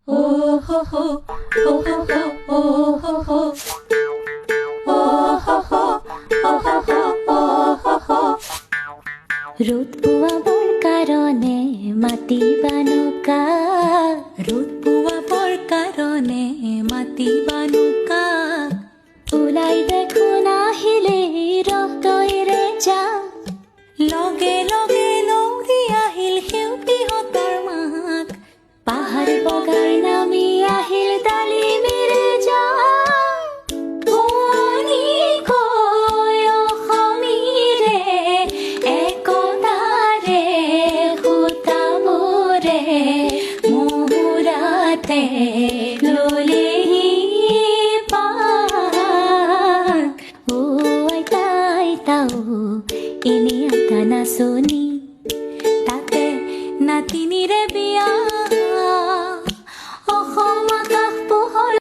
Oh ho ho, oh ho ho, oh ho ho. Oh ho ho, oh ho ho, oh ho ho. রোদ পোয়াবৰ কাৰণে মাতিবা নৌকা ৰ'দ পোৱাবৰ কাৰণে মাতিবা নৌকা ওলাই দেখোন আহিলে ৰহতৈৰে যাম লগে লগে লৌৰি আহিল সেউতীহঁতৰ মাক পাহাৰ বগাৰ নামি আহিল ডালিমিৰে যাম শুৱনিকৈ অসমীৰে একতাৰে সূতাবোৰে মুহুৰাতে ললি